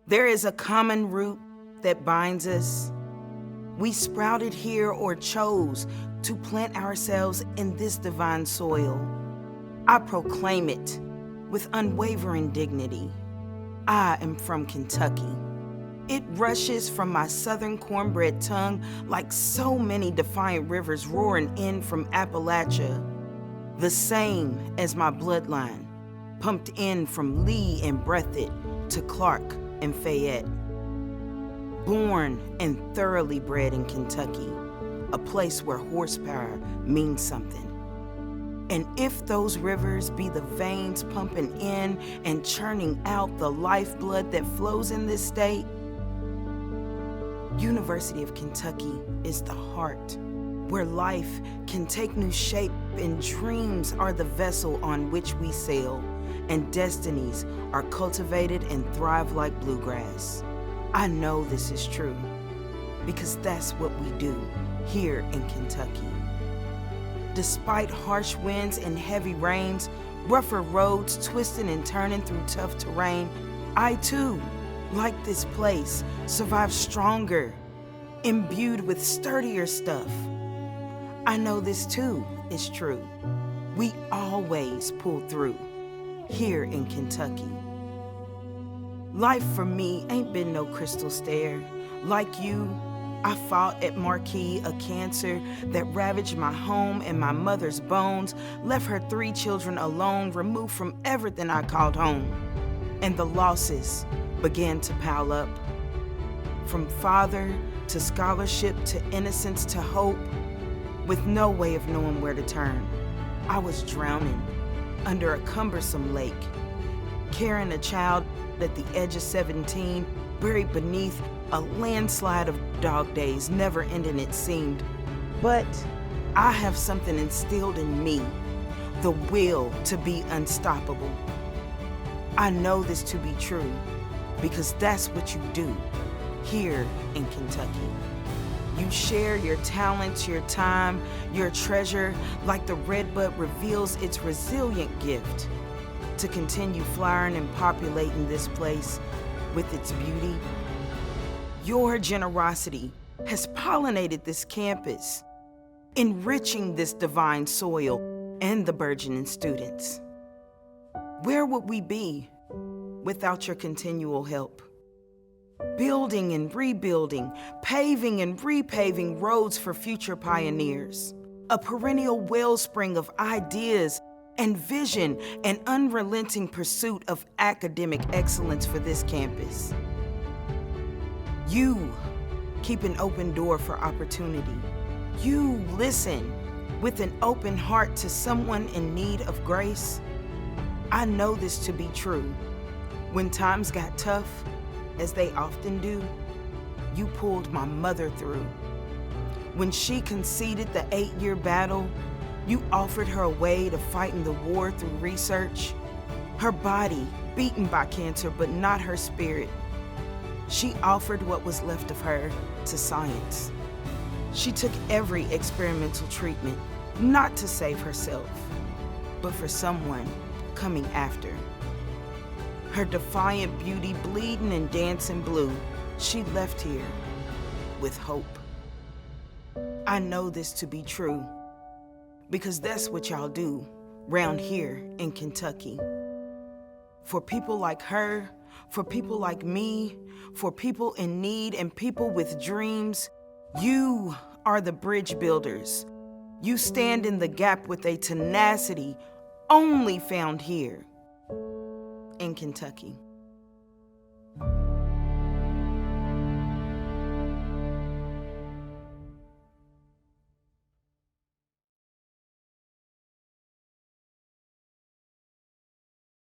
There is a common root that binds us. We sprouted here or chose to plant ourselves in this divine soil. I proclaim it with unwavering dignity. I am from Kentucky. It rushes from my southern cornbread tongue like so many defiant rivers roaring in from Appalachia. The same as my bloodline, pumped in from Lee and Breathitt to Clark and Fayette. Born and thoroughly bred in Kentucky, a place where horsepower means something. And if those rivers be the veins pumping in and churning out the lifeblood that flows in this state, University of Kentucky is the heart where life can take new shape and dreams are the vessel on which we sail and destinies are cultivated and thrive like bluegrass. I know this is true because that's what we do here in Kentucky. Despite harsh winds and heavy rains, rougher roads twisting and turning through tough terrain, I too, like this place, survive stronger, imbued with sturdier stuff. I know this too is true. We always pull through here in Kentucky. Life for me ain't been no crystal stair. Like you, I fought at Markey, a cancer that ravaged my home and my mother's bones, left her 3 children alone, removed from everything I called home. And the losses began to pile up. From father to scholarship to innocence to hope, with no way of knowing where to turn. I was drowning under a cumbersome lake, carrying a child at the age of 17, buried beneath a landslide of dog days, never ending it seemed. But I have something instilled in me, the will to be unstoppable. I know this to be true because that's what you do here in Kentucky. You share your talents, your time, your treasure, like the redbud reveals its resilient gift to continue flowering and populating this place with its beauty. Your generosity has pollinated this campus, enriching this divine soil and the burgeoning students. Where would we be without your continual help? Building and rebuilding, paving and repaving roads for future pioneers. A perennial wellspring of ideas and vision and unrelenting pursuit of academic excellence for this campus. You keep an open door for opportunity. You listen with an open heart to someone in need of grace. I know this to be true. When times got tough, as they often do, you pulled my mother through. When she conceded the 8-year battle, you offered her a way to fight in the war through research. Her body beaten by cancer, but not her spirit. She offered what was left of her to science. She took every experimental treatment, not to save herself, but for someone coming after. Her defiant beauty bleeding and dancing blue, she left here with hope. I know this to be true because that's what y'all do round here in Kentucky. For people like her, for people like me, for people in need and people with dreams, you are the bridge builders. You stand in the gap with a tenacity only found here in Kentucky.